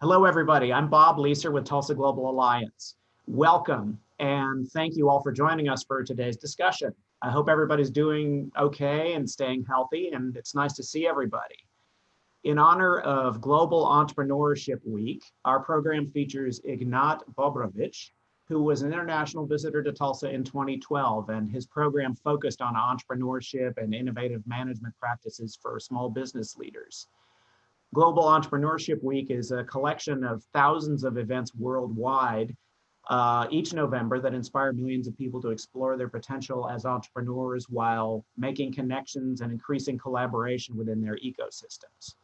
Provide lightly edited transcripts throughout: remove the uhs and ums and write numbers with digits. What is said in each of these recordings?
Hello, everybody. I'm Bob Leeser with Tulsa Global Alliance. Welcome, and thank you all for joining us for today's discussion. I hope everybody's doing okay and staying healthy, and it's nice to see everybody. In honor of Global Entrepreneurship Week, our program features Ignat Bobrovich, who was an international visitor to Tulsa in 2012, and his program focused on entrepreneurship and innovative management practices for small business leaders. Global Entrepreneurship Week is a collection of thousands of events worldwide each November that inspire millions of people to explore their potential as entrepreneurs while making connections and increasing collaboration within their ecosystems.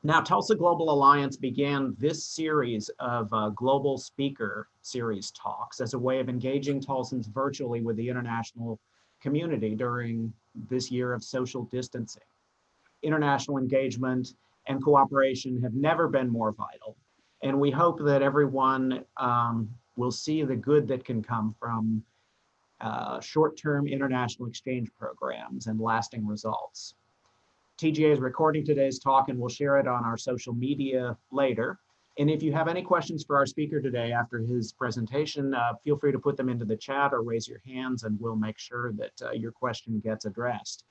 Now, Tulsa Global Alliance began this series of global speaker series talks as a way of engaging Tulsans virtually with the international community during this year of social distancing. International engagement and cooperation have never been more vital. And we hope that everyone will see the good that can come from short-term international exchange programs and lasting results. TGA is recording today's talk and we'll share it on our social media later. And if you have any questions for our speaker today after his presentation, feel free to put them into the chat or raise your hands and we'll make sure that your question gets addressed.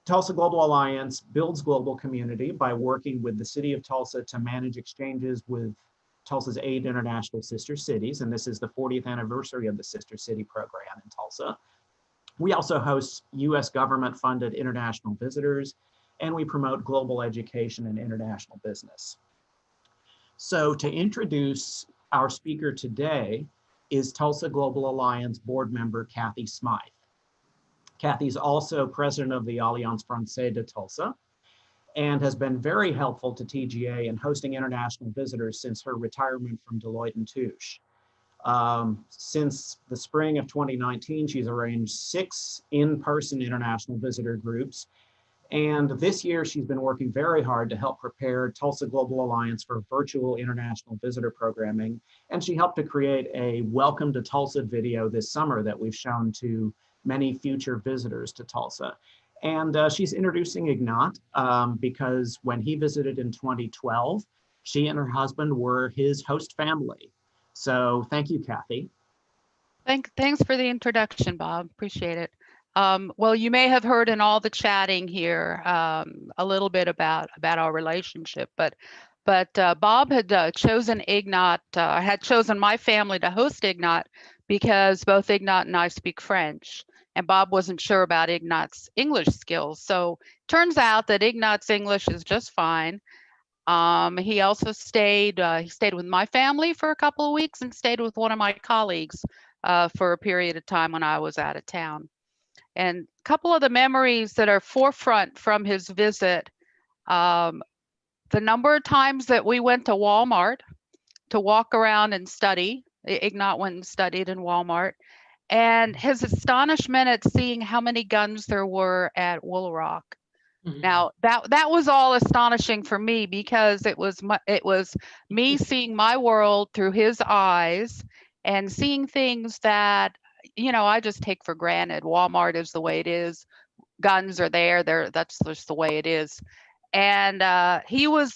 Tulsa Global Alliance builds global community by working with the city of Tulsa to manage exchanges with Tulsa's 8 international sister cities, and this is the 40th anniversary of the Sister City program in Tulsa. We also host US government-funded international visitors, and we promote global education and international business. So to introduce our speaker today is Tulsa Global Alliance board member, Kathy Smythe. Kathy's also president of the Alliance Francaise de Tulsa and has been very helpful to TGA in hosting international visitors since her retirement from Deloitte & Touche. Since the spring of 2019, she's arranged 6 in-person international visitor groups. And this year, she's been working very hard to help prepare Tulsa Global Alliance for virtual international visitor programming. And she helped to create a Welcome to Tulsa video this summer that we've shown to many future visitors to Tulsa. And she's introducing Ignat because when he visited in 2012, she and her husband were his host family. So thank you, Kathy. Thanks for the introduction, Bob. Appreciate it. Well, you may have heard in all the chatting here a little bit about our relationship, but Bob had chosen Ignat, had chosen my family to host Ignat because both Ignat and I speak French, and Bob wasn't sure about Ignat's English skills. So turns out that Ignat's English is just fine. He also stayed with my family for a couple of weeks and stayed with one of my colleagues for a period of time when I was out of town. And a couple of the memories that are forefront from his visit, the number of times that we went to Walmart to walk around and study. Ignat went and studied in Walmart. And his astonishment at seeing how many guns there were at Woolrock. Mm-hmm. Now that was all astonishing for me because it was me seeing my world through his eyes and seeing things that, you know, I just take for granted. Walmart is the way it is. Guns are there. That's just the way it is. And he was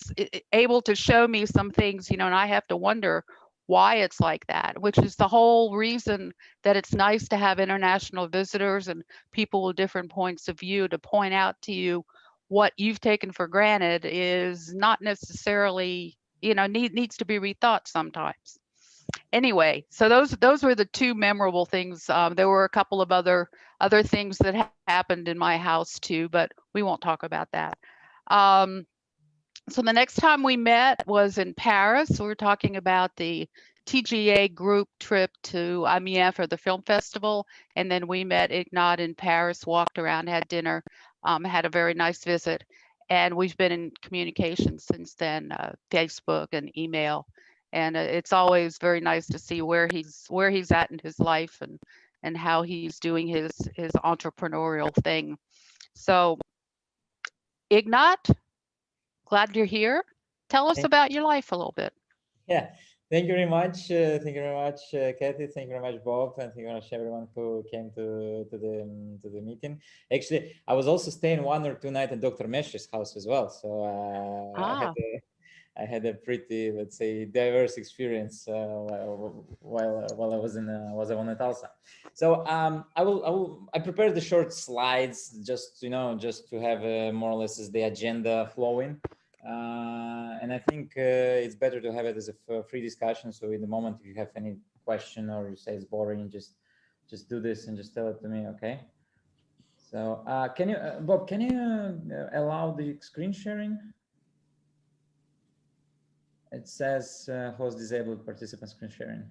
able to show me some things, you know, and I have to wonder why it's like that, which is the whole reason that it's nice to have international visitors and people with different points of view to point out to you what you've taken for granted is not necessarily, you know, needs to be rethought sometimes. Anyway, so those were the 2 memorable things. There were a couple of other things that happened in my house too, but we won't talk about that. So the next time we met was in Paris. We were talking about the TGA group trip to Amiens for the film festival. And then we met Ignat in Paris, walked around, had dinner, had a very nice visit. And we've been in communication since then, Facebook and email. And it's always very nice to see where he's at in his life and how he's doing his entrepreneurial thing. So Ignat, glad you're here. Tell us about your life a little bit. Yeah, thank you very much. Thank you very much, Kathy. Thank you very much, Bob. And thank you very much, everyone who came to the meeting. Actually, I was also staying 1 or 2 nights at Dr. Mesh's house as well. So I had a pretty, let's say, diverse experience while I was on at Tulsa. So I prepared the short slides just just to have more or less as the agenda flowing, and I think it's better to have it as a free discussion. So in the moment, if you have any question or you say it's boring, just do this and just tell it to me, okay? So can you, Bob, can you allow the screen sharing? It says host disabled participant screen sharing.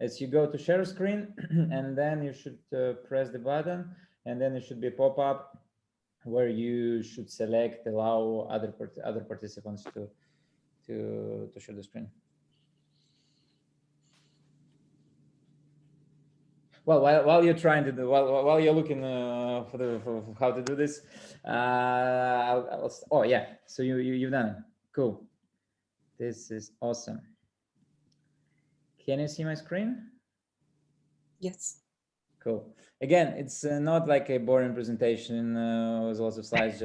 As you go to share screen, and then you should press the button, and then it should be a pop-up where you should select allow other participants to share the screen. Well, while you're trying to do, while you're looking for how to do this, oh yeah, so you've done it. Cool. This is awesome. Can you see my screen? Yes. Cool. Again, it's not like a boring presentation with lots of slides.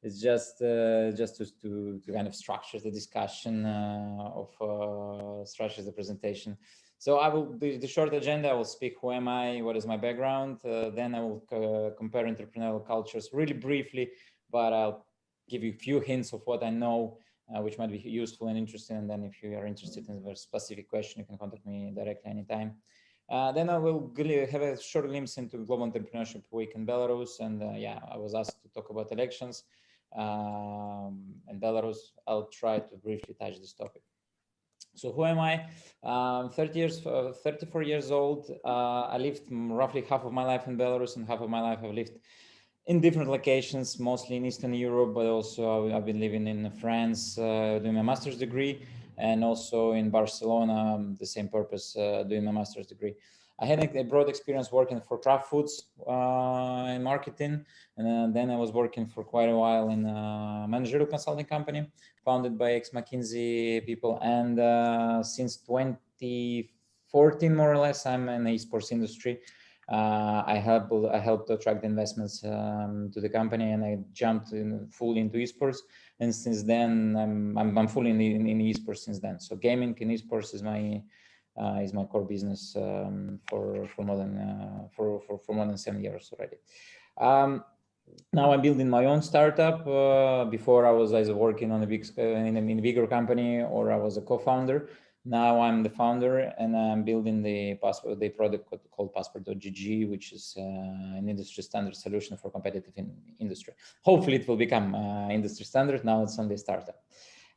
It's just to kind of structure the discussion structure the presentation. So I will the short agenda. I will speak who am I, what is my background. Then I will compare entrepreneurial cultures really briefly, but I'll give you a few hints of what I know, which might be useful and interesting. And then if you are interested in a specific question, you can contact me directly anytime. Then I will have a short glimpse into Global Entrepreneurship Week in Belarus. And yeah, I was asked to talk about elections in Belarus. I'll try to briefly touch this topic. So who am I? 34 years old. I lived roughly half of my life in Belarus, and half of my life I've lived in different locations, mostly in Eastern Europe, but also I've been living in France doing my master's degree, and also in Barcelona, the same purpose, doing my master's degree. I had a broad experience working for Kraft Foods in marketing, and then I was working for quite a while in a managerial consulting company founded by ex-McKinsey people. And since 2014, more or less, I'm in the esports industry. I helped attract investments to the company, and I jumped fully into esports. And since then, I'm fully in esports since then. So gaming and esports is my core business for more than 7 years already. Now I'm building my own startup. Before I was either working on in a bigger company, or I was a co-founder. Now I'm the founder, and I'm building the product called Passport.gg, which is an industry standard solution for competitive industry. Hopefully it will become industry standard. Now it's only a startup.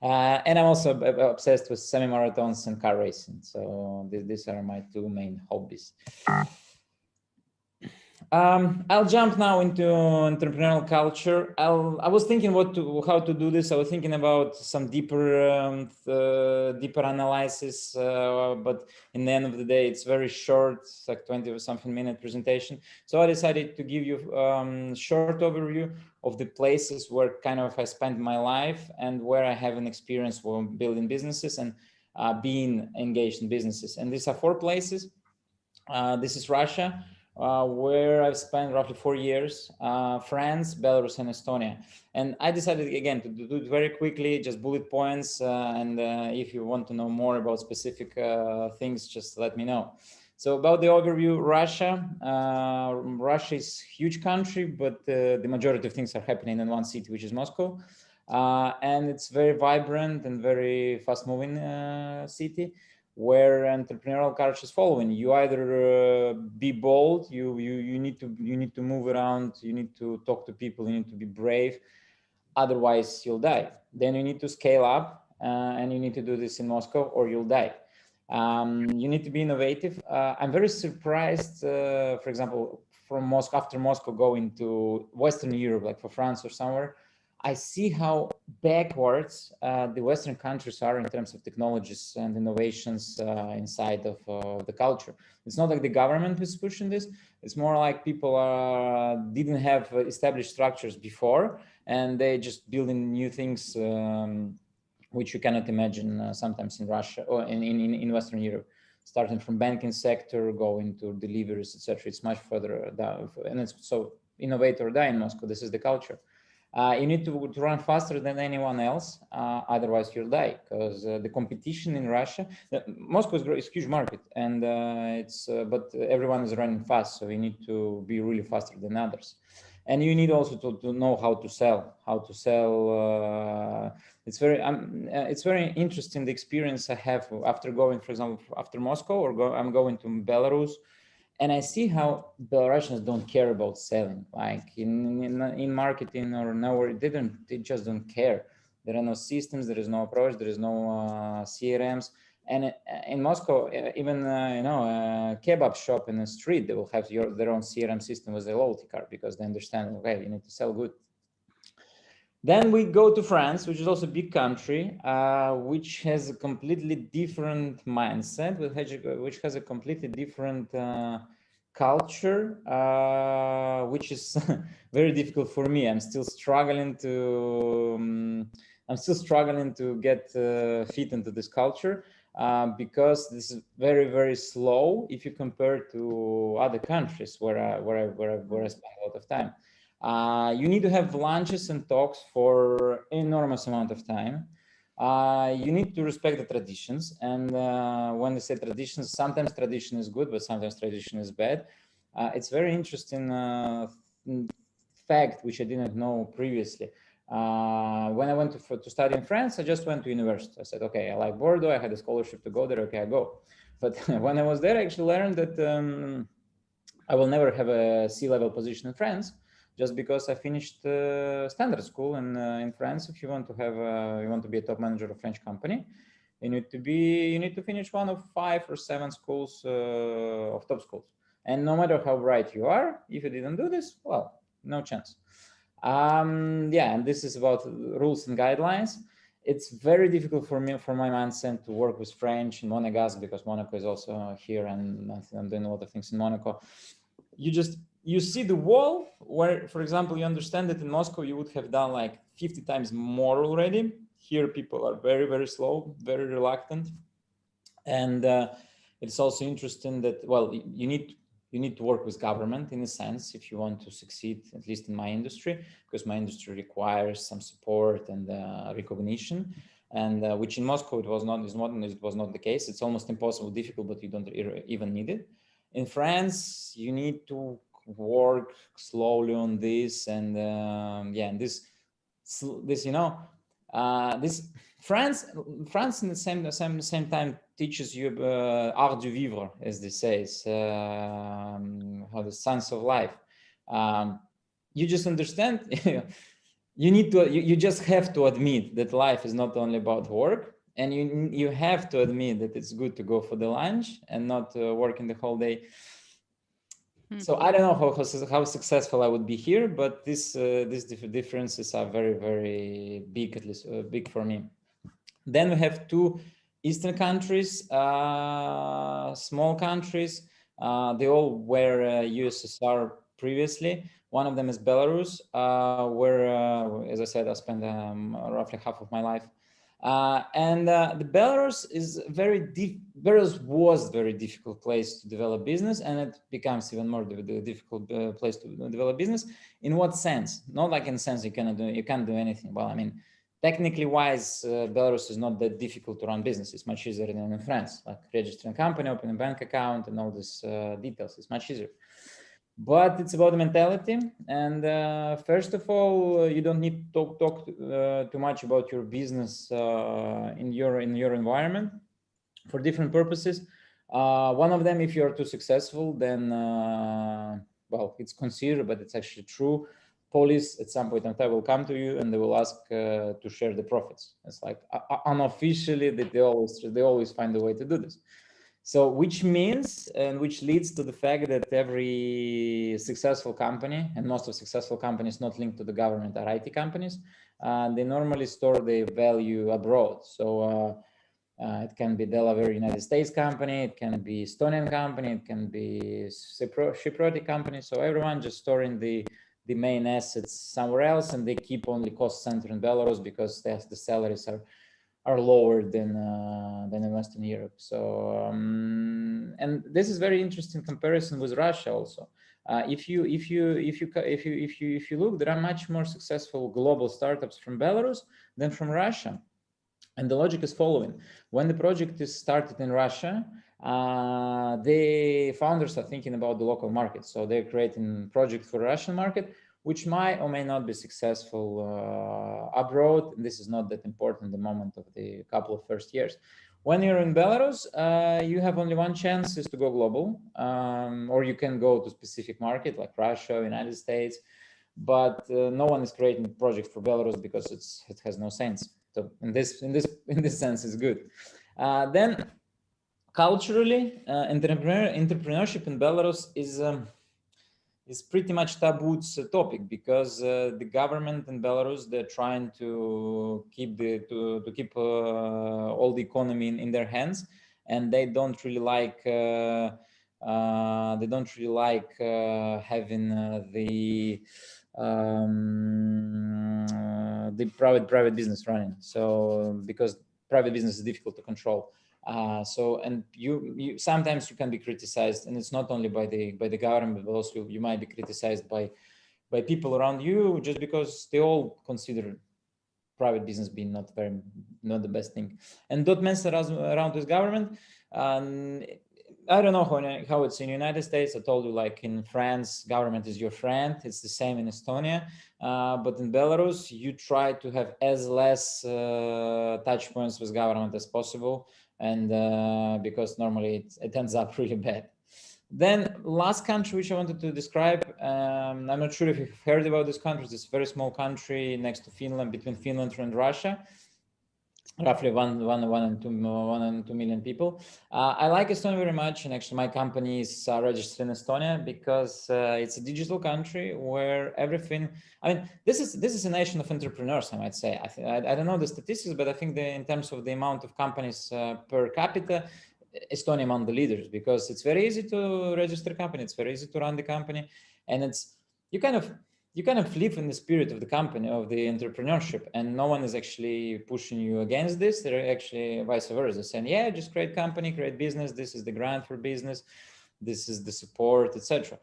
And I'm also obsessed with semi-marathons and car racing. So these are my two main hobbies. I'll jump now into entrepreneurial culture. I was thinking how to do this. I was thinking about some deeper analysis, but in the end of the day, it's very short, it's like 20 or something minute presentation. So I decided to give you a short overview of the places where kind of I spent my life and where I have an experience for building businesses and being engaged in businesses. And these are 4 places. This is Russia, where I've spent roughly 4 years, France, Belarus, and Estonia. And I decided, again, to do it very quickly, just bullet points. And if you want to know more about specific things, just let me know. So about the overview, Russia. Russia is a huge country, but the majority of things are happening in one city, which is Moscow. And it's very vibrant and very fast-moving city, where entrepreneurial culture is following. You either be bold, you need to move around, you need to talk to people, you need to be brave, otherwise you'll die. Then you need to scale up, and you need to do this in Moscow, or you'll die. You need to be innovative. I'm very surprised, for example, from Moscow, after Moscow, going to Western Europe, like for France or somewhere, I see how backwards the Western countries are in terms of technologies and innovations inside of the culture. It's not like the government is pushing this. It's more like people didn't have established structures before, and they just building new things, which you cannot imagine sometimes in Russia or in Western Europe. Starting from banking sector, going to deliveries, etc. It's much further down, and it's so innovate or die in Moscow. This is the culture. You need to run faster than anyone else, otherwise you'll die, because the competition in Russia, Moscow is a huge market, and but everyone is running fast, so you need to be really faster than others. And you need also to know how to sell. It's very interesting, the experience I have after going, for example, after Moscow, or I'm going to Belarus, and I see how Belarusians don't care about selling, like in marketing or nowhere. They just don't care. There are no systems, there is no approach, there is no CRMs. And in Moscow, even a kebab shop in the street, they will have their own CRM system with a loyalty card, because they understand, okay, you need to sell good. Then we go to France, which is also a big country, which has a completely different mindset, which has a completely different culture, which is very difficult for me. I'm still struggling to get fit into this culture, because this is very, very slow if you compare to other countries where I spend a lot of time. You need to have lunches and talks for enormous amount of time. You need to respect the traditions, and when they say traditions, sometimes tradition is good, but sometimes tradition is bad. It's very interesting fact which I didn't know previously. When I went to study in France, I just went to university. I said, okay, I like Bordeaux, I had a scholarship to go there, okay, I go. But when I was there, I actually learned that I will never have a C-level position in France, just because I finished standard school in France. If you want to be a top manager of a French company, you need to finish one of 5 or 7 schools of top schools. And no matter how bright you are, if you didn't do this, well, no chance. Yeah, and this is about rules and guidelines. It's very difficult for me, for my mindset, to work with French in Monegasque, because Monaco is also here, and I'm doing a lot of things in Monaco. You see the wall where, for example, you understand that in Moscow you would have done like 50 times more already. Here people are very, very slow, very reluctant. And it's also interesting that, well, you need to work with government in a sense if you want to succeed, at least in my industry, because my industry requires some support and recognition, and which in Moscow it was not the case. It's almost impossible, difficult, but you don't even need it. In France, you need to work slowly on this, and yeah, and this France in the same time teaches you art du vivre, as they say, how the sense of life. You just understand. You just have to admit that life is not only about work, and you have to admit that it's good to go for the lunch and not working the whole day. So I don't know how successful I would be here, but these differences are very, very big, at least big for me. Then we have 2 Eastern countries, small countries. They all were USSR previously. One of them is Belarus, where, as I said, I spent roughly half of my life. The Belarus is Belarus was very difficult place to develop business, and it becomes even more difficult place to develop business. In what sense? Not like in the sense you can't do anything. Well, I mean, technically wise, Belarus is not that difficult to run business. It's much easier than in France, like registering a company, opening a bank account, and all these details. It's much easier. But it's about the mentality, and first of all, you don't need to talk too much about your business in your environment for different purposes. One of them, if you are too successful, then well, it's considered, but it's actually true. Police at some point in time will come to you and they will ask to share the profits. It's like unofficially that they always find a way to do this. So which means, and which leads to the fact that every successful company, and most of successful companies not linked to the government are IT companies, they normally store their value abroad. So it can be Delaware United States company, it can be Estonian company, it can be Cypriot company. So everyone just storing the main assets somewhere else, and they keep only cost center in Belarus because the salaries are lower than in Western Europe. So and this is very interesting comparison with Russia also. If you look, there are much more successful global startups from Belarus than from Russia. And the logic is following. When the project is started in Russia, the founders are thinking about the local market. So they're creating project for the Russian market, which might or may not be successful abroad. And this is not that important the moment of the couple of first years. When you're in Belarus, you have only one chance is to go global, or you can go to specific market like Russia, United States, but no one is creating a project for Belarus because it has no sense. So in this sense, it's good. Then culturally, entrepreneurship in Belarus is pretty much taboo topic because the government in Belarus, they're trying to keep all the economy in their hands, and they don't really like having the private business running. So because private business is difficult to control. And you sometimes you can be criticized, and it's not only by the government, but also you might be criticized by people around you just because they all consider private business being not the best thing. And don't mess around with government. I don't know how it's in the United States. I told you, like in France, government is your friend. It's the same in Estonia. But in Belarus, you try to have as less touch points with government as possible. And because normally it ends up really bad. Then last country which I wanted to describe, I'm not sure if you've heard about this country. It's a very small country next to Finland, between Finland and Russia. Roughly 1 and 2 million people. I like Estonia very much, and actually my company is registered in Estonia because it's a digital country where everything. I mean, this is a nation of entrepreneurs, I might say. I don't know the statistics, but I think in terms of the amount of companies per capita, Estonia among the leaders, because it's very easy to register a company, it's very easy to run the company, and you kind of live in the spirit of the company, of the entrepreneurship, and no one is actually pushing you against this. They're actually vice versa, saying, yeah, just create company, create business. This is the grant for business. This is the support, etc.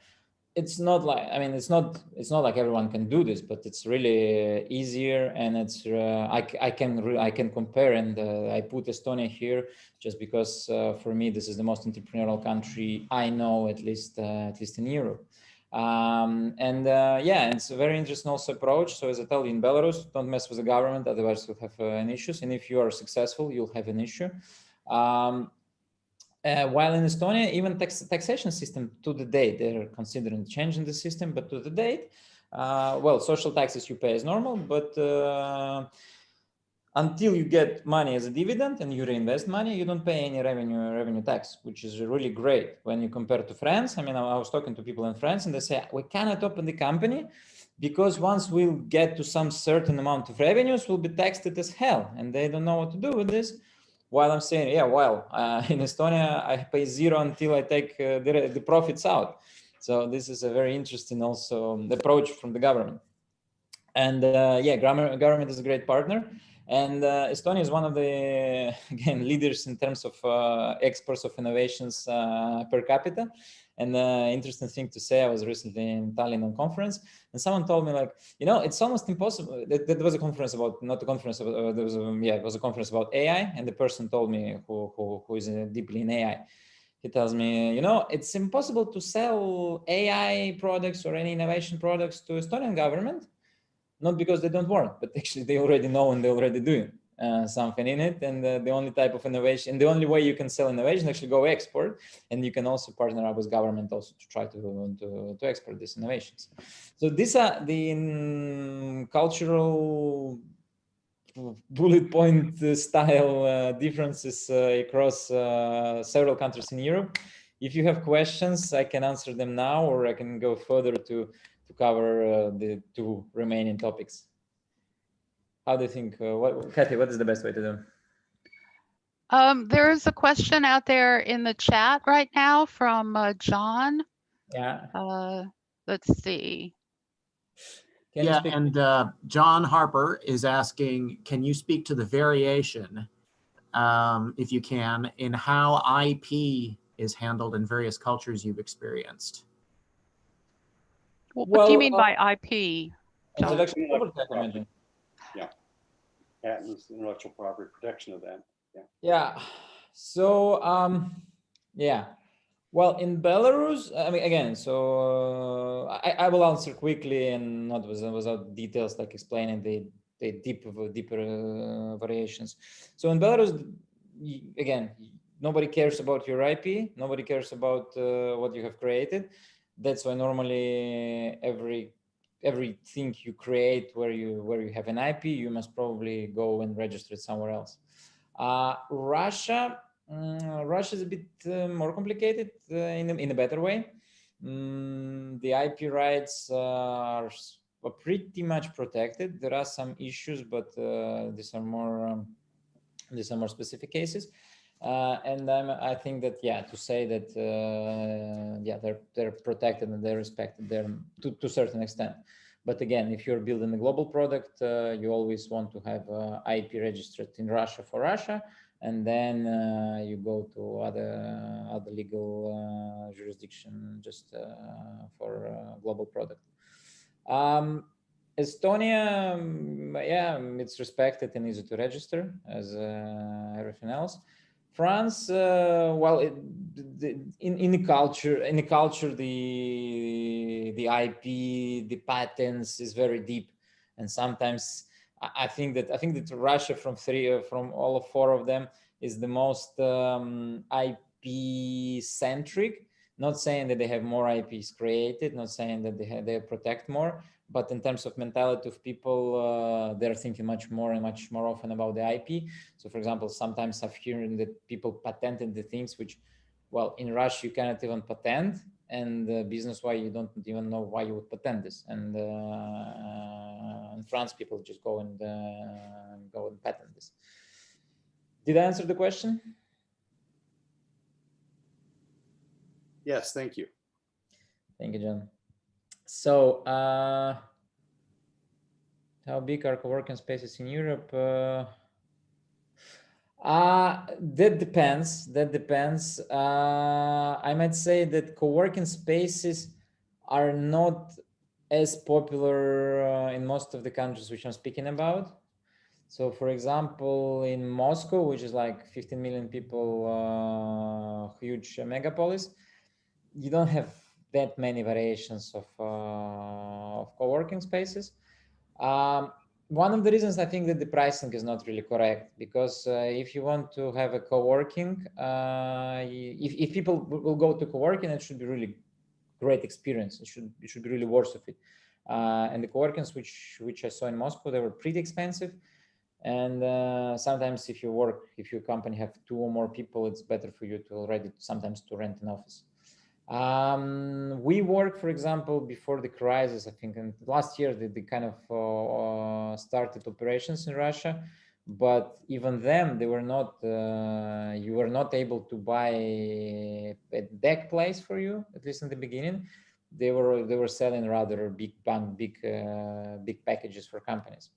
It's not like, I mean, it's not like everyone can do this, but it's really easier, and it's I can compare, and I put Estonia here just because for me this is the most entrepreneurial country I know, at least in Europe. Yeah, it's a very interesting also approach. So as I tell you, in Belarus, don't mess with the government, otherwise you'll have an issues. And if you are successful, you'll have an issue. While in Estonia, even taxation system to the date, they're considering changing the system, but to the date, well, social taxes you pay as normal, but until you get money as a dividend and you reinvest money, you don't pay any revenue tax, which is really great when you compare to France. I mean, I was talking to people in France, and they say, we cannot open the company because once we'll get to some certain amount of revenues, we'll be taxed as hell, and they don't know what to do with this. While I'm saying, yeah, well, in Estonia, I pay zero until I take the profits out. So this is a very interesting also approach from the government. And yeah, government is a great partner. And Estonia is one of the, again, leaders in terms of exports of innovations per capita. And interesting thing to say, I was recently in Tallinn on conference, and someone told me, like, you know, it's almost impossible. There was a conference about, not a conference about, it was a conference about AI, and the person told me who is deeply in AI. He tells me, you know, it's impossible to sell AI products or any innovation products to Estonian government. Not because they don't want, but actually they already know and they're already doing something in it. And the only type of innovation, the only way you can sell innovation, actually go export. And you can also partner up with government also to try to export these innovations. So these are the cultural bullet point style differences across several countries in Europe. If you have questions, I can answer them now, or I can go further to cover the two remaining topics. How do you think, Kathy, what is the best way to do? There is a question out there in the chat right now from John. Yeah. Let's see. And John Harper is asking, can you speak to the variation, if you can, in how IP is handled in various cultures you've experienced? What do you mean by IP, John? Intellectual property, I imagine. Yeah, patents, intellectual property protection of that. Yeah. Yeah. So yeah. Well, in Belarus, I mean, again, so I will answer quickly and not without details, like explaining the deeper variations. So in Belarus, again, nobody cares about your IP. Nobody cares about what you have created. That's why normally everything you create where you have an IP, you must probably go and register it somewhere else. Russia is a bit more complicated in a better way. The IP rights are pretty much protected. There are some issues, but these are more specific cases. And I think that to say that they're protected and they're respected there to a certain extent. But again, if you're building a global product, you always want to have IP registered in Russia for Russia, and then you go to other legal jurisdiction just for global product. Estonia, it's respected and easy to register as everything else. France, well, in the culture, the IP, the patents is very deep, and sometimes I think that Russia from all four of them is the most IP centric. Not saying that they have more IPs created, not saying that they protect more, but in terms of mentality of people, they're thinking much more often about the IP. So, for example, sometimes I've heard that people patented the things which, well, in Russia you cannot even patent, and business-wise you don't even know why you would patent this. And in France, people just go and patent this. Did I answer the question? Yes, thank you. Thank you, John. So, how big are co-working spaces in Europe? That depends. I might say that co-working spaces are not as popular in most of the countries which I'm speaking about. So, for example, in Moscow, which is like 15 million people, huge megapolis, you don't have that many variations of co-working spaces. One of the reasons I think that the pricing is not really correct, because if you want to have a co-working, if people will go to co-working, it should be really great experience. It should be really worth of it. And the co-workings which I saw in Moscow, they were pretty expensive. And sometimes if your company have 2 or more people, it's better for you to sometimes to rent an office. We worked, for example, before the crisis, I think, and last year they kind of started operations in Russia, but even then they were not. You were not able to buy a deck place for you, at least in the beginning. They were selling rather big packages for companies.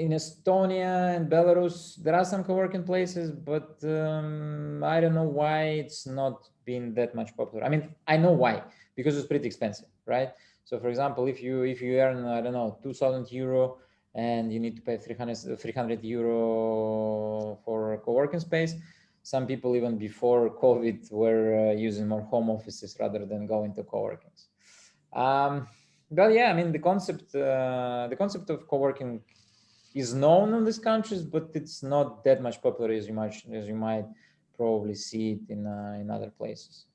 In Estonia and Belarus, there are some co-working places, but I don't know why it's not been that much popular. I mean, I know why, because it's pretty expensive, right? So, for example, if you earn, I don't know, 2,000 euro and you need to pay 300 euro for a co-working space, some people even before COVID were using more home offices rather than going to co-workings. But yeah, I mean, the concept of co-working is known in these countries, but it's not that much popular as you might probably see it in other places.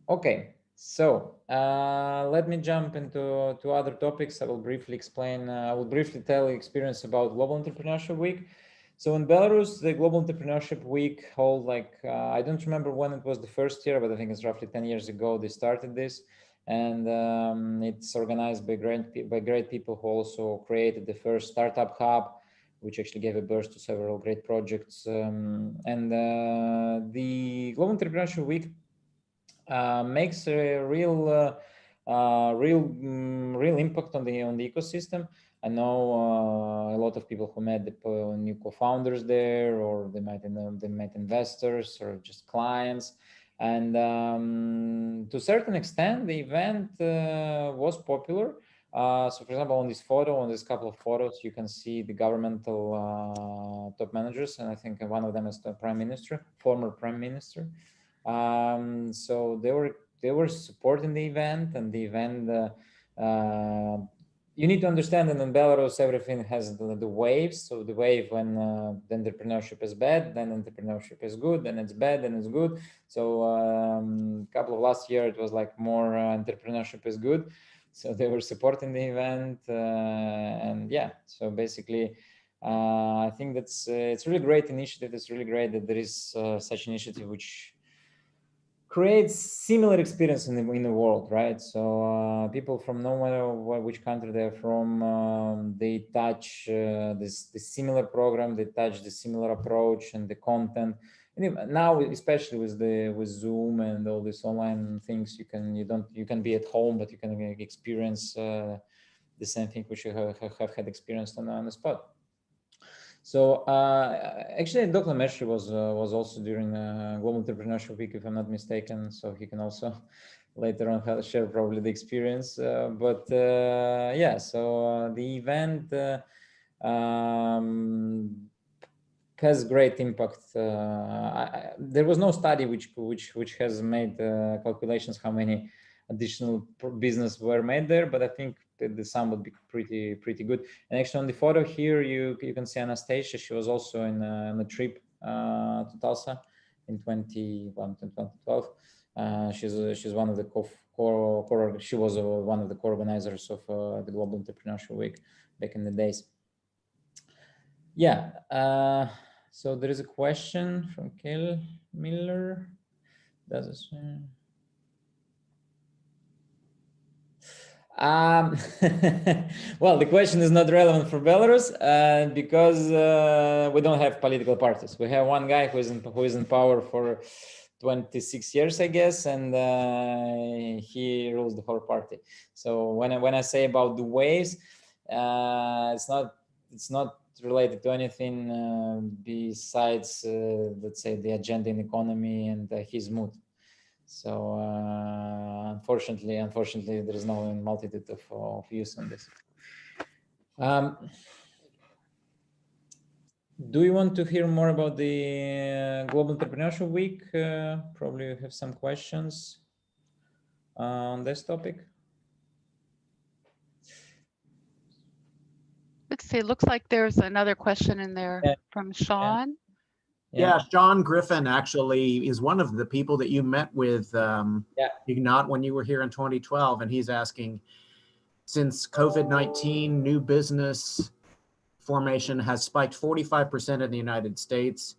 Okay, so let me jump into other topics. I will briefly explain. I will briefly tell the experience about Global Entrepreneurship Week. So in Belarus, the Global Entrepreneurship Week hold I don't remember when it was the first year, but I think it's roughly 10 years ago they started this. And it's organized by great people who also created the first startup hub, which actually gave a birth to several great projects. And the Global Entrepreneurship Week makes a real impact on the ecosystem. I know a lot of people who met the new co-founders there, or they met investors or just clients. And to a certain extent, the event was popular. So, for example, on this photo, on this couple of photos, you can see the governmental top managers, and I think one of them is the prime minister, former prime minister. So they were supporting the event, and the event. You need to understand that in Belarus, everything has the waves. So the wave when the entrepreneurship is bad, then entrepreneurship is good, then it's bad, then it's good. So couple of last year, it was like more entrepreneurship is good. So they were supporting the event, and yeah. So basically, I think that's it's really great initiative. It's really great that there is such initiative which creates similar experience in the world, right? So people from no matter which country they're from, they touch this similar program, they touch the similar approach and the content. And now, especially with Zoom and all these online things, you can be at home, but you can experience the same thing which you have had experienced on the spot. So actually, Dr. Meshri was also during Global Entrepreneurship Week, if I'm not mistaken. So he can also later on share probably the experience. But yeah, so the event has great impact. There was no study which has made calculations how many additional business were made there, but I think the sum would be pretty good. And actually, on the photo here, you can see Anastasia. She was also on a trip to Tulsa in 2012. She's one of the she was one of the co-organizers of the Global Entrepreneurship Week back in the days. Yeah. So there is a question from Kel Miller. Does it? Well, the question is not relevant for Belarus because we don't have political parties. We have one guy who is in power for 26 years, I guess, and he rules the whole party. So when I say about the ways, it's not related to anything besides, let's say, the agenda in economy and his mood. So unfortunately, there is no multitude of views on this. Do you want to hear more about the Global Entrepreneurship Week? Probably you have some questions on this topic. Let's see, it looks like there's another question in there from Sean. Yeah, Sean Griffin actually is one of the people that you met with Ignat when you were here in 2012, and he's asking, since COVID-19, new business formation has spiked 45% in the United States,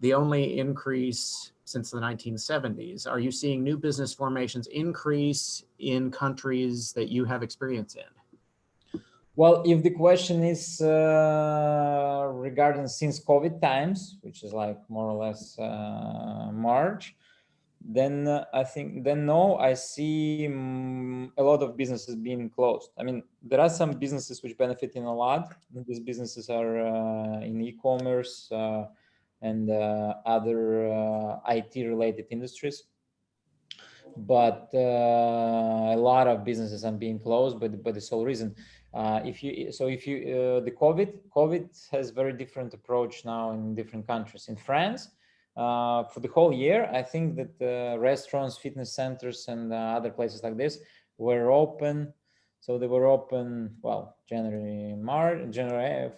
the only increase since the 1970s. Are you seeing new business formations increase in countries that you have experience in? Well, if the question is regarding since COVID times, which is like more or less March, then I think no, I see a lot of businesses being closed. I mean, there are some businesses which benefit in a lot. These businesses are in e-commerce and other IT-related industries. But a lot of businesses are being closed, but the sole reason. The COVID has very different approach now in different countries. In France, for the whole year, I think that restaurants, fitness centers, and other places like this were open. So they were open, well, January,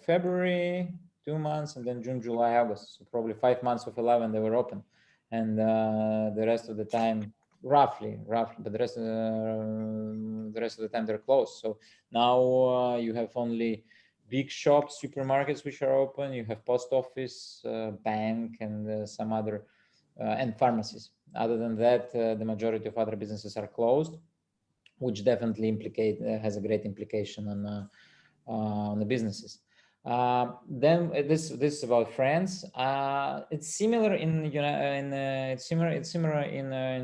February, 2 months, and then June, July, August. So probably 5 months of 11 they were open, and the rest of the time, roughly, but the rest of the time they're closed. So now you have only big shops, supermarkets which are open. You have post office, bank, and some other and pharmacies. Other than that, the majority of other businesses are closed, which definitely has a great implication on the businesses. Then this is about France. It's similar in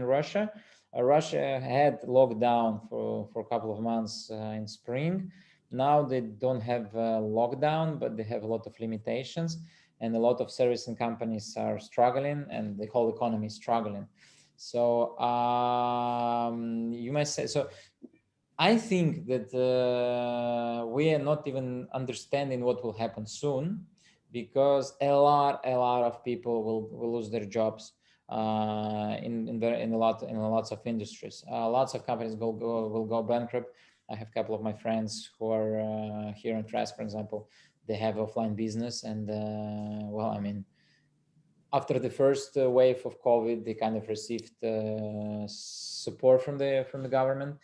Russia. Russia had lockdown for a couple of months in spring, Now they don't have a lockdown, but they have a lot of limitations, and a lot of servicing companies are struggling, and the whole economy is struggling. So you might say, so I think that we are not even understanding what will happen soon, because a lot of people will lose their jobs in lots of industries. Lots of companies will go bankrupt. I have a couple of my friends who are here in France, for example. They have offline business, and well, I mean, after the first wave of COVID, they kind of received support from the government,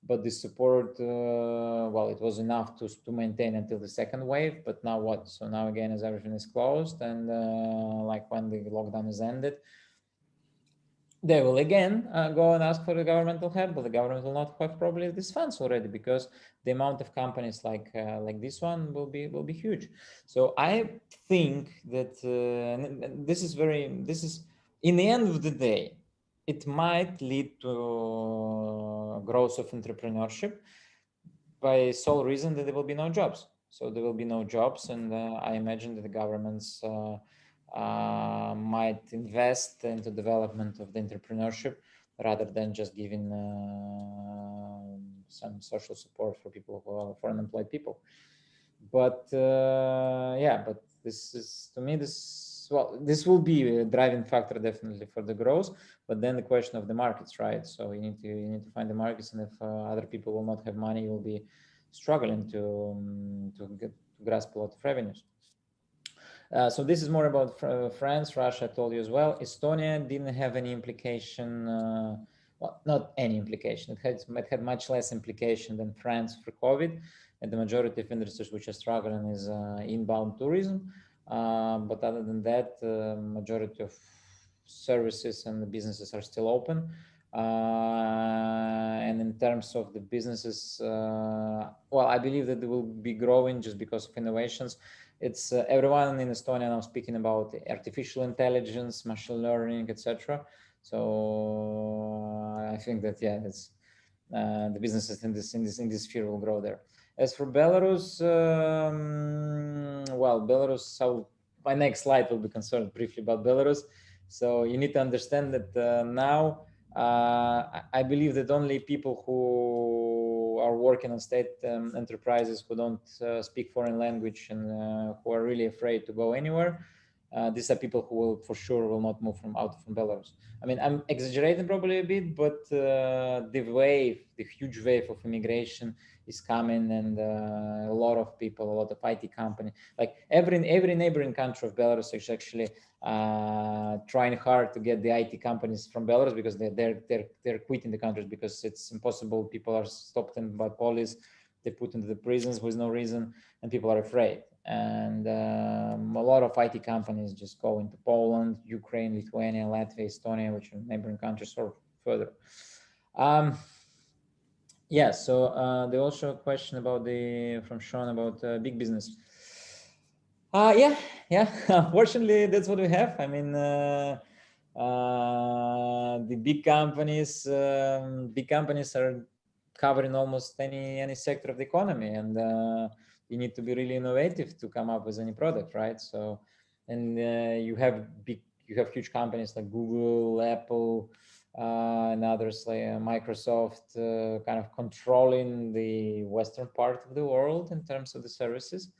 but the support, well, it was enough to maintain until the second wave. But now what? So now again, as everything is closed, and like when the lockdown is ended, they will again go and ask for the governmental help, but the government will not have probably these funds already, because the amount of companies like this one will be huge. So I think that this is in the end of the day, it might lead to growth of entrepreneurship, by sole reason that there will be no jobs. So there will be no jobs, and I imagine that the governments might invest into development of the entrepreneurship, rather than just giving some social support for people who are for unemployed people. But yeah, but this is, to me, this will be a driving factor definitely for the growth. But then the question of the markets, right? So you need to find the markets, and if other people will not have money, you will be struggling to grasp a lot of revenues. So this is more about France. Russia, I told you as well. Estonia didn't have any implication. Well, not any implication. It had much less implication than France for COVID. And the majority of industries which are struggling is inbound tourism. But other than that, majority of services and the businesses are still open. And in terms of the businesses, well, I believe that they will be growing just because of innovations. It's everyone in Estonia now speaking about artificial intelligence, machine learning, etc. So I think that, yeah, it's the businesses in this sphere will grow there. As for Belarus, well, Belarus, my next slide will be concerned briefly about Belarus. So you need to understand that now I believe that only people who are working on state enterprises who don't speak foreign language and who are really afraid to go anywhere, these are people who will for sure will not move out from Belarus. I mean, I'm exaggerating probably a bit, but the huge wave of immigration is coming, and a lot of people, a lot of IT companies, like every neighboring country of Belarus is actually trying hard to get the IT companies from Belarus, because they're quitting the countries because it's impossible. People are stopped by police, they put into the prisons with no reason, and people are afraid. And a lot of IT companies just go into Poland, Ukraine, Lithuania, Latvia, Estonia, which are neighboring countries, or further. Yeah, so there also a question about from Sean about big business. Yeah. Unfortunately, that's what we have. I mean, the big companies are covering almost any sector of the economy, and you need to be really innovative to come up with any product, right? So, and you have huge companies like Google, Apple, and others like Microsoft, kind of controlling the western part of the world in terms of the services.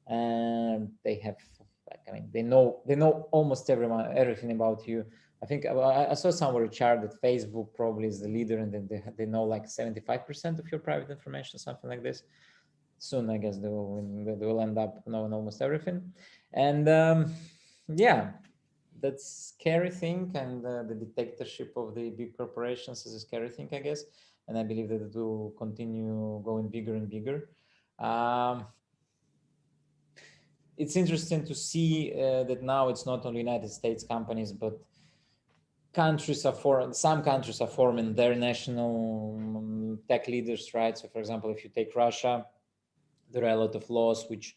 And they have, like, I mean, they know almost everything about you. I think I saw somewhere a chart that Facebook probably is the leader, and then they know like 75% of your private information, something like this. Soon, I guess they will end up knowing almost everything. And yeah, that's scary thing, and the dictatorship of the big corporations is a scary thing, I guess. And I believe that it will continue going bigger and bigger. It's interesting to see that now it's not only United States companies, but some countries are forming their national tech leaders, right? So, for example, if you take Russia, there are a lot of laws which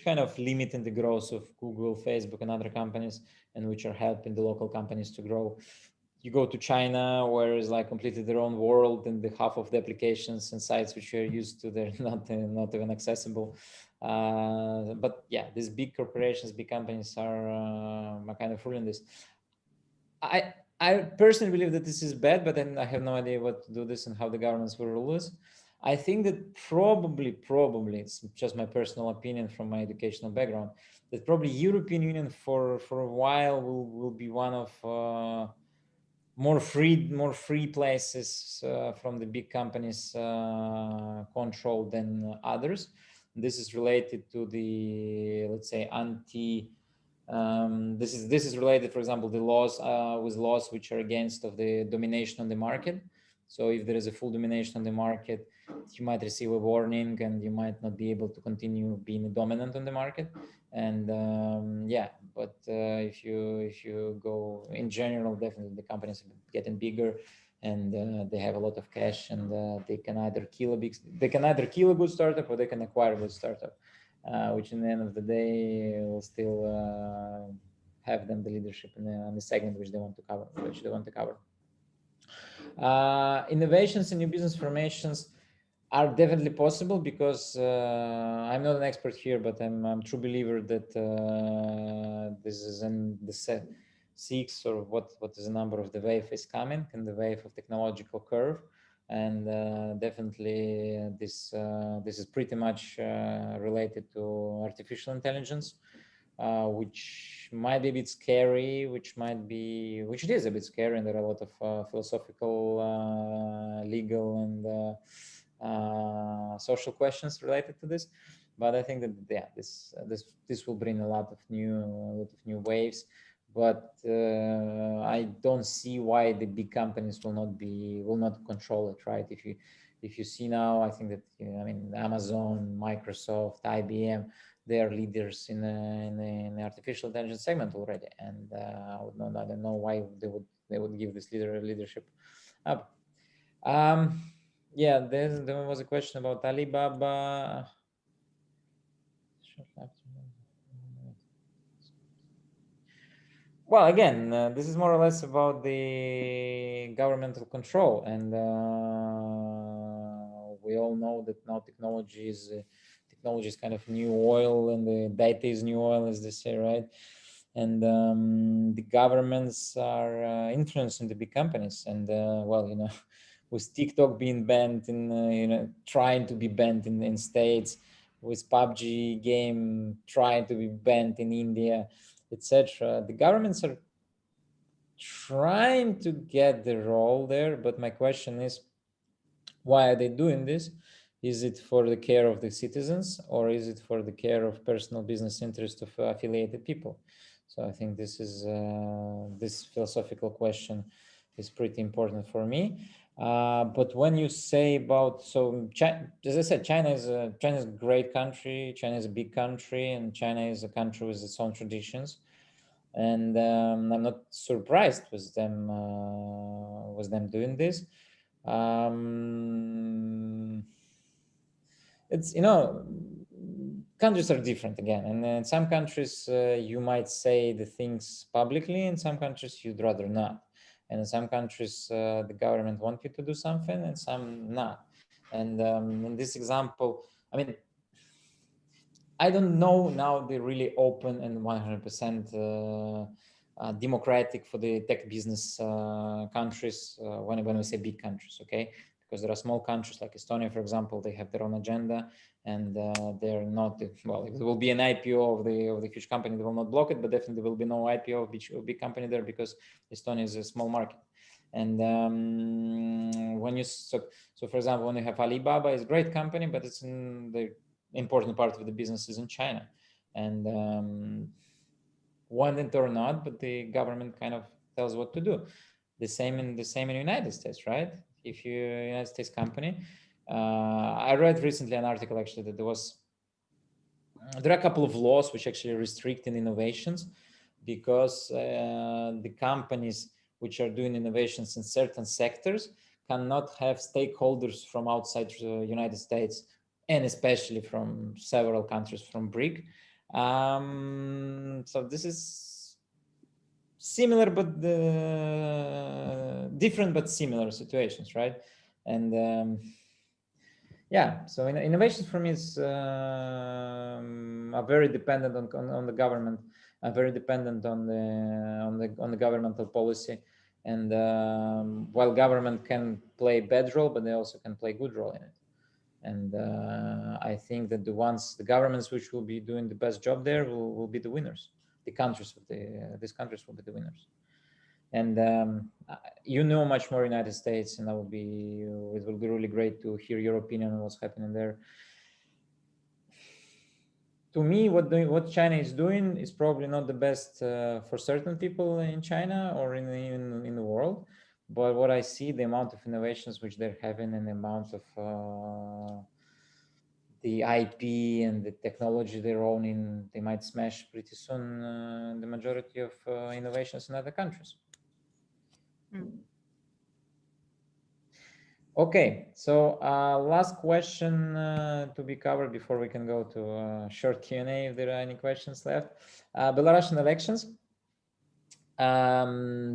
kind of limiting the growth of Google, Facebook, and other companies, and which are helping the local companies to grow. you go to China, where it's like completely their own world, and the half of the applications and sites which you're used to, they're not even accessible. But yeah, these big corporations, big companies are kind of ruling this. I personally believe that this is bad, but then I have no idea what to do this and how the governments will rule this. I think that probably, it's just my personal opinion from my educational background, that probably European Union for a while will be one of more free places from the big companies control than others. This is related to the, let's say, this is related, for example, the laws with laws which are against of the domination on the market. So if there is a full domination on the market, you might receive a warning and you might not be able to continue being dominant on the market. And yeah, but if you go in general, definitely the companies are getting bigger, and they have a lot of cash, and they can either kill a good startup, or they can acquire a good startup, which in the end of the day will still have them the leadership in the segment which they want to cover. Innovations and new business formations are definitely possible, because I'm not an expert here, but I'm a true believer that this is in the sixth, or what is the number of the wave is coming, and the wave of technological curve. And definitely this is pretty much related to artificial intelligence, which might be a bit scary, which it is a bit scary, and there are a lot of philosophical, legal, and social questions related to this. But I think that this will bring a lot of new waves. But I don't see why the big companies will not control it, right? If you see now, I think that Amazon, Microsoft, IBM, they are leaders in the artificial intelligence segment already, and I don't know why they would give this leadership up. Yeah, there was a question about Alibaba. Well, again, this is more or less about the governmental control, and we all know that now technology is kind of new oil, and the data is new oil, as they say, right? And the governments are influencing the big companies, and with TikTok being banned in trying to be banned in states, with PUBG game trying to be banned in India, etc. The governments are trying to get the role there, but my question is, why are they doing this? Is it for the care of the citizens, or is it for the care of personal business interest of affiliated people? So I think this is this philosophical question is pretty important for me. But when you say about, as I said, China is a great country. China is a big country, and China is a country with its own traditions. And I'm not surprised with them doing this. It's countries are different again, and in some countries you might say the things publicly, in some countries you'd rather not, and in some countries the government wants you to do something, and some not. And in this example, I don't know now the really open and 100% democratic for the tech business countries, when we say big countries, okay? Because there are small countries like Estonia, for example, they have their own agenda, and they're not, well, if there will be an IPO of the huge company, they will not block it, but definitely there will be no IPO of big company there, because Estonia is a small market. And when you, so for example, when you have Alibaba, it's a great company, but it's in the important part of the business is in China, and want it or not, but the government kind of tells what to do. The same in the United States, right? If you're a United States company, I read recently an article actually that there are a couple of laws which actually restricting innovations, because the companies which are doing innovations in certain sectors cannot have stakeholders from outside the United States, and especially from several countries from BRIC. So this is similar but different but similar situations, right? And yeah, so innovations for me is are very dependent on the government, are very dependent on the governmental policy. And while government can play bad role, but they also can play good role in it. And I think that the governments which will be doing the best job there will be the winners. The countries of these countries will be the winners. And you know much more United States, and it will be really great to hear your opinion on what's happening there. To me, what China is doing is probably not the best for certain people in China or in the world. But what I see, the amount of innovations which they're having, and the amount of the IP and the technology they're owning, they might smash pretty soon the majority of innovations in other countries. Okay, so last question to be covered before we can go to short Q&A if there are any questions left. Belarusian elections.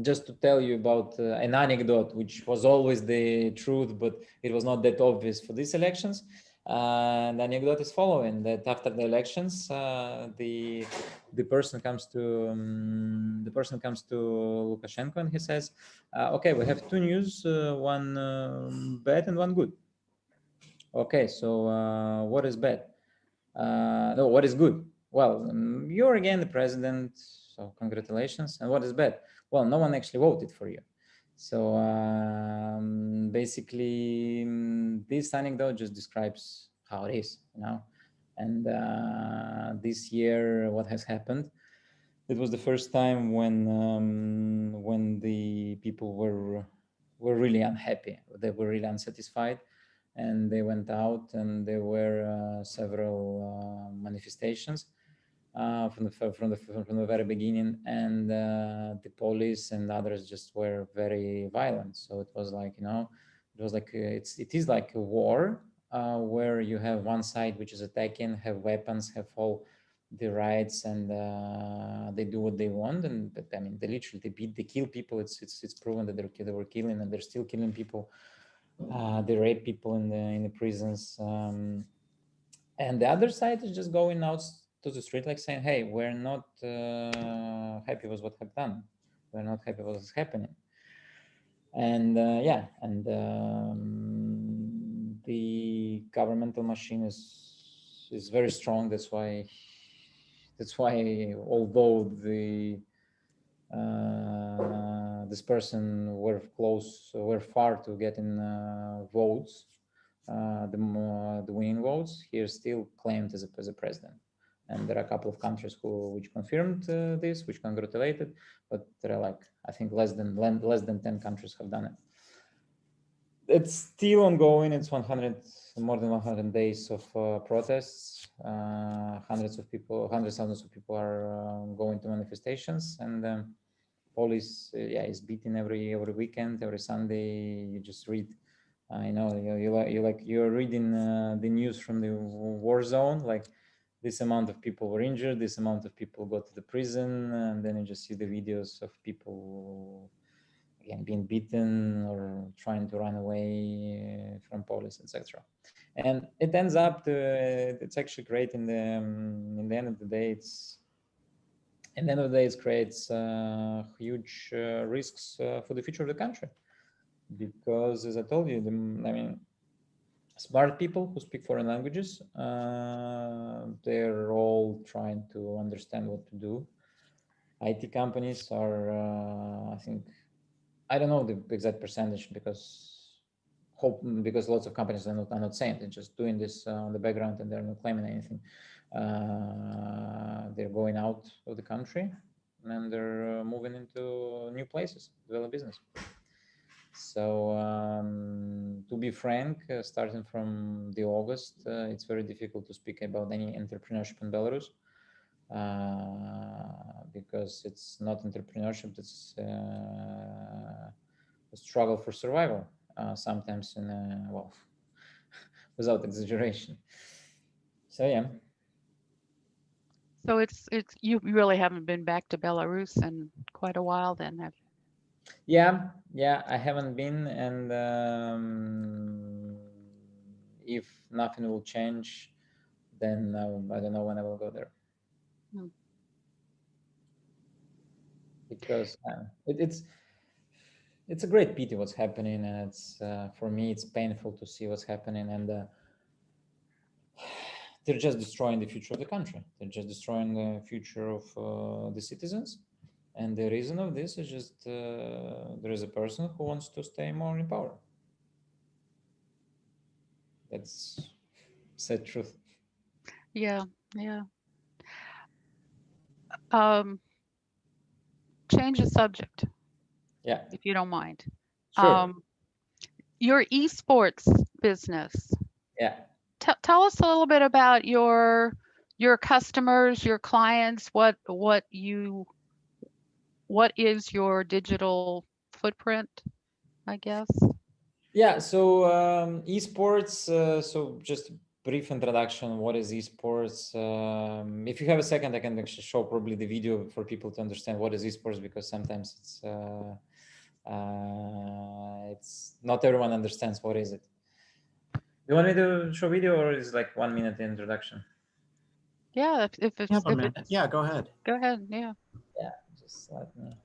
Just to tell you about an anecdote, which was always the truth, but it was not that obvious for these elections. And the anecdote is following: that after the elections, the person comes to Lukashenko and he says, "Okay, we have two news, one bad and one good." Okay, so what is bad? No, what is good? Well, you're again the president, so congratulations. And what is bad? Well, no one actually voted for you. So basically, this anecdote just describes how it is, you know. And this year, what has happened? It was the first time when the people were really unhappy. They were really unsatisfied, and they went out, and there were several manifestations from the very beginning, and the police and others just were very violent. So it was like, you know, it was like it is like a war where you have one side which is attacking, have weapons, have all the rights, and they do what they want. And but I mean, they kill people. It's proven that they were killing, and they're still killing people. They rape people in the prisons, and the other side is just going out to the street, like saying, "Hey, we're not happy with what have done. We're not happy with what's happening." And yeah, and the governmental machine is very strong. That's why although this person were far to getting votes, the winning votes, he is still claimed as a president. And there are a couple of countries which confirmed this, which congratulated, but there are like, I think less than 10 countries have done it. It's still ongoing. It's more than 100 days of protests. Hundreds of thousands of people are going to manifestations, and police is beating every weekend, every Sunday. You just read, you know, you're reading the news from the war zone, like this amount of people were injured, this amount of people go to the prison, and then you just see the videos of people again being beaten or trying to run away from police, etc. And it ends up it's actually great in the end of the day. It creates huge risks for the future of the country, because, as I told you, I mean, smart people who speak foreign languages, they're all trying to understand what to do. IT companies are, I think, I don't know the exact percentage, because lots of companies are not saying, they're just doing this on the background, and they're not claiming anything. They're going out of the country, and they're moving into new places, develop business. So to be frank, starting from the August, it's very difficult to speak about any entrepreneurship in Belarus, because it's not entrepreneurship, it's a struggle for survival, sometimes well, without exaggeration. So yeah. So it's you really haven't been back to Belarus in quite a while then. Yeah, I haven't been, and if nothing will change, then I don't know when I will go there. Because it's a great pity what's happening, and it's for me it's painful to see what's happening, and they're just destroying the future of the country. They're just destroying the future of the citizens. And the reason of this is just there is a person who wants to stay more in power. That's sad truth. Yeah. Change the subject. Yeah. If you don't mind. Sure. Your esports business. Yeah. Tell us a little bit about your customers, your clients, what is your digital footprint, I guess? Yeah, so esports, so just brief introduction, what is esports? If you have a second, I can actually show probably the video for people to understand what is esports, because sometimes it's not everyone understands what is it. You want me to show video, or is it like 1 minute introduction? Yeah, yeah, go ahead. Go ahead, yeah. Yeah, just let me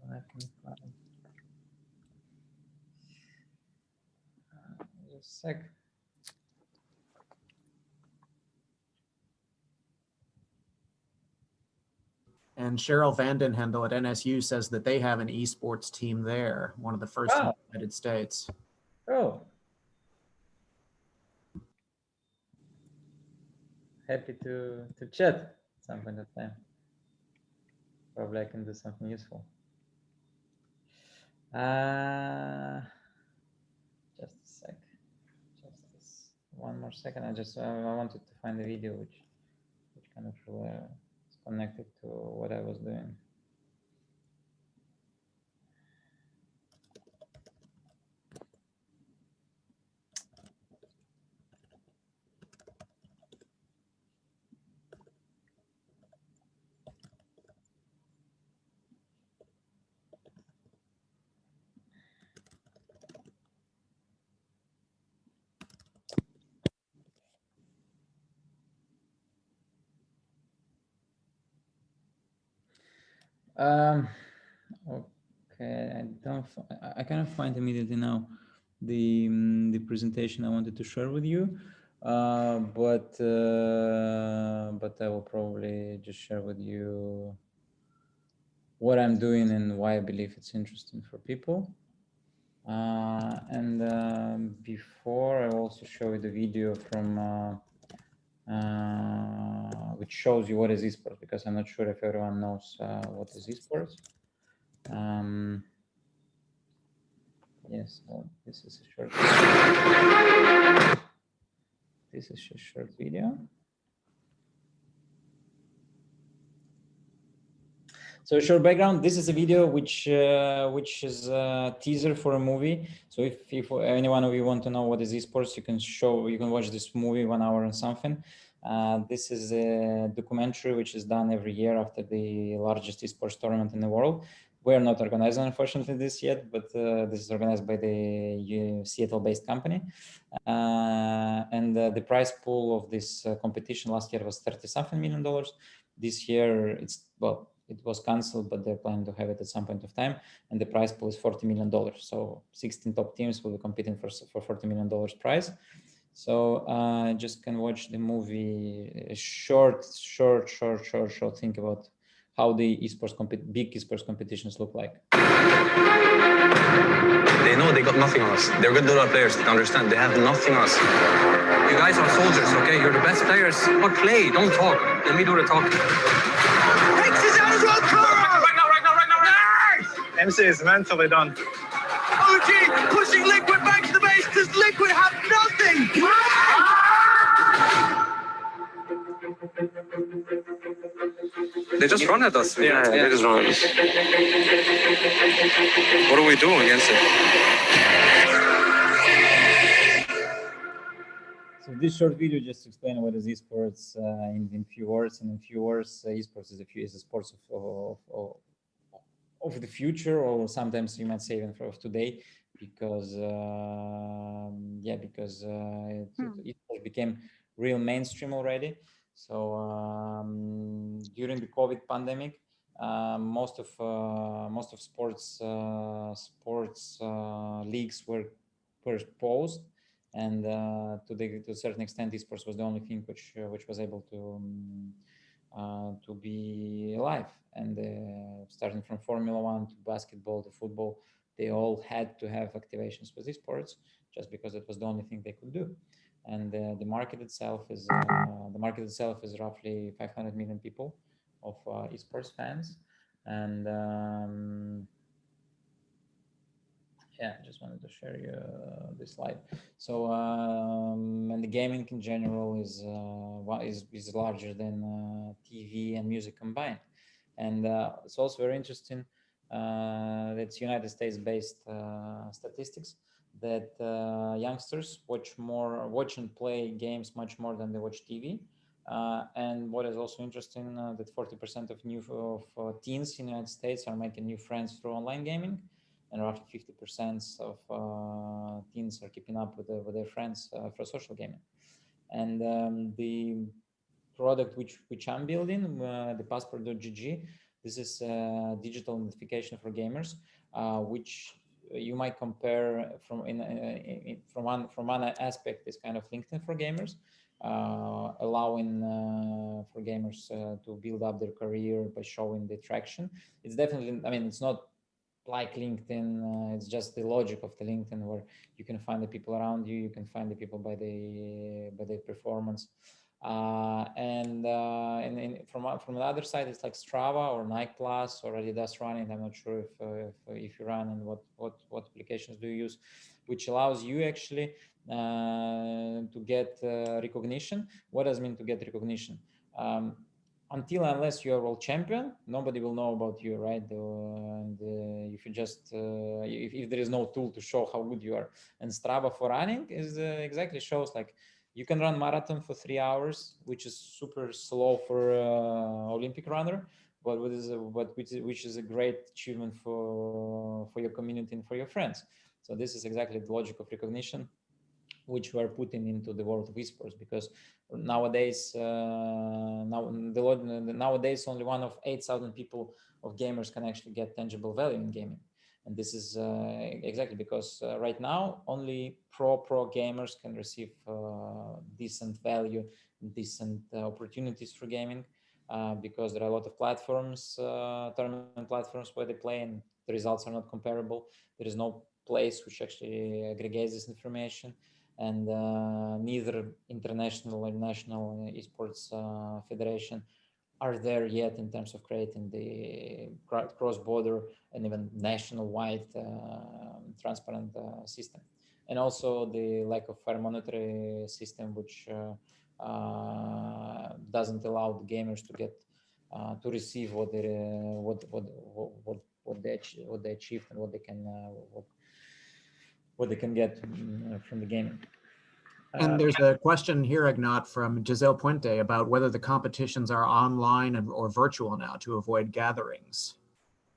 find just a sec. And Cheryl Vandenhendel at NSU says that they have an esports team there, one of the first in the United States. Oh. Happy to chat at some point of time. Probably I can do something useful. Just a sec. Just one more second. I wanted to find the video which kind of is connected to what I was doing. Okay, I cannot find immediately now the presentation I wanted to share with you, but I will probably just share with you what I'm doing and why I believe it's interesting for people. And before, I will also show you the video from which shows you what is esports, because I'm not sure if everyone knows what is esports. Yes, well, this is a short video. So short background, this is a video which is a teaser for a movie. So if any one of you want to know what is esports, you can watch this movie, 1 hour and something. This is a documentary which is done every year after the largest esports tournament in the world. We are not organizing, unfortunately, this yet, but this is organized by the Seattle-based company. And the prize pool of this competition last year was $30-something million. This year, it was canceled, but they're planning to have it at some point of time. And the prize pool is $40 million. So 16 top teams will be competing for $40 million prize. So just can watch the movie, a short think about how the big esports competitions look like. They know they got nothing on us. They're good little players, they understand. They have nothing on us. You guys are soldiers, okay? You're the best players. But play, don't talk. Let me do the talking. Takes his out as well, right now. MC is mentally done. OG pushing Liquid back to the base. Does Liquid have nothing? They just run at us. Yeah, they just run at us. What are we doing against it? So this short video just to explain what is esports in few words. And in few words, esports is a sports of the future, or sometimes you might say even of today, because it became real mainstream already. So during the COVID pandemic, most of sports leagues were paused, and to a certain extent, esports was the only thing which was able to be alive. And starting from Formula One to basketball to football, they all had to have activations with esports, just because it was the only thing they could do. And the market itself is roughly 500 million people of esports fans. And yeah, I just wanted to share you this slide. So and the gaming in general is larger than TV and music combined. And it's also very interesting. It's United States-based statistics that youngsters watch and play games much more than they watch TV. And what is also interesting, that 40% of teens in the United States are making new friends through online gaming, and roughly 50% of teens are keeping up with their friends for social gaming. And the product which I'm building, the Passport.gg, this is digital identification for gamers, which you might compare from one aspect is kind of LinkedIn for gamers, allowing for gamers to build up their career by showing the traction. It's definitely, I mean, it's not like LinkedIn, it's just the logic of the LinkedIn, where you can find the people around you, you can find the people by their performance. And from the other side, it's like Strava or Nike Plus or Adidas Running. I'm not sure if you run, and what applications do you use, which allows you actually to get recognition. What does it mean to get recognition? Unless you are world champion, nobody will know about you, right? And if you just if there is no tool to show how good you are, and Strava for running is exactly shows like you can run marathon for 3 hours, which is super slow for Olympic runner, but which is a great achievement for your community and for your friends. So this is exactly the logic of recognition, which we are putting into the world of esports, because nowadays nowadays only one of 8,000 people of gamers can actually get tangible value in gaming. And this is exactly because right now only pro gamers can receive decent value, decent opportunities for gaming, because there are a lot of platforms, tournament platforms where they play, and the results are not comparable. There is no place which actually aggregates this information, and neither international or national esports federation are there yet in terms of creating the cross-border and even national-wide transparent system. And also the lack of fair monetary system, which doesn't allow the gamers to get to receive what they achieved and what they can get from the gaming. And there's a question here, Ignat, from Giselle Puente about whether the competitions are online or virtual now to avoid gatherings.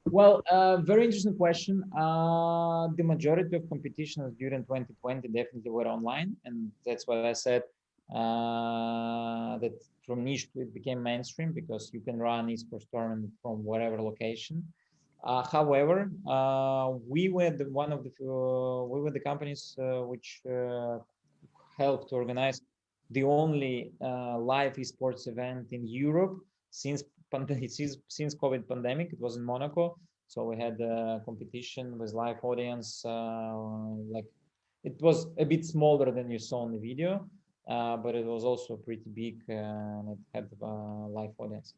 Well, very interesting question. The majority of competitions during 2020 definitely were online, and that's why I said that from niche it became mainstream, because you can run esports tournament from whatever location. However, we were the companies which helped to organize the only live esports event in Europe since COVID pandemic. It was in Monaco, so we had a competition with live audience. Like it was a bit smaller than you saw in the video, but it was also pretty big, and it had live audience.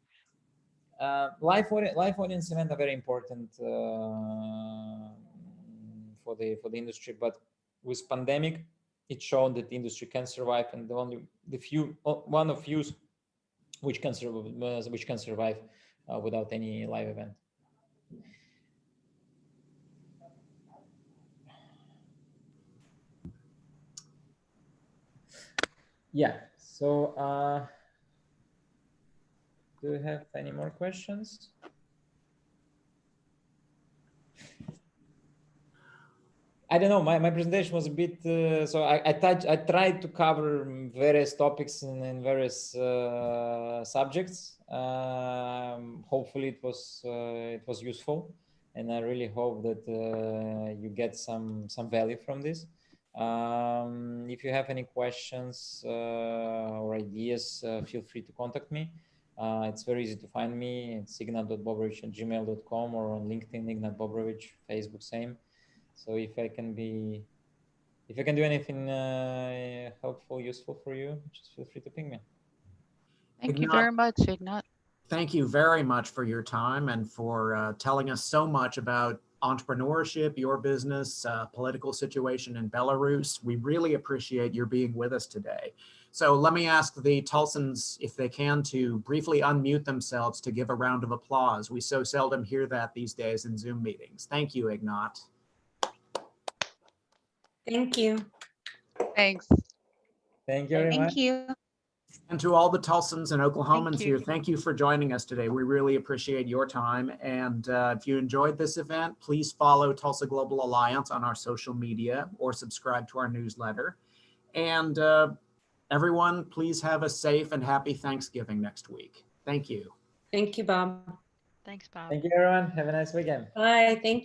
Live audience events are very important for the industry, but with pandemic, it showed that the industry can survive, and one of few which can survive without any live event. Yeah. So, do you have any more questions? I don't know. My presentation was a bit. So I tried to cover various topics in various subjects. Hopefully, it was useful, and I really hope that you get some value from this. If you have any questions or ideas, feel free to contact me. It's very easy to find me. It's ignat.bobrovich@gmail.com or on LinkedIn, Ignat Bobrovich, Facebook, same. So if I can do anything helpful, useful for you, just feel free to ping me. Thank you Ignat, very much, Ignat. thank you very much for your time and for telling us so much about entrepreneurship, your business, political situation in Belarus. We really appreciate your being with us today. So let me ask the Tulsans, if they can, to briefly unmute themselves to give a round of applause. We so seldom hear that these days in Zoom meetings. Thank you, Ignat. Thank you. Thanks. Thank you very much. Thank you. And to all the Tulsans and Oklahomans you. here, thank you for joining us today. We really appreciate your time. And if you enjoyed this event, please follow Tulsa Global Alliance on our social media or subscribe to our newsletter. And everyone, please have a safe and happy Thanksgiving next week. Thank you. Thank you, Bob. Thanks, Bob. Thank you, everyone. Have a nice weekend. Bye. Thank you.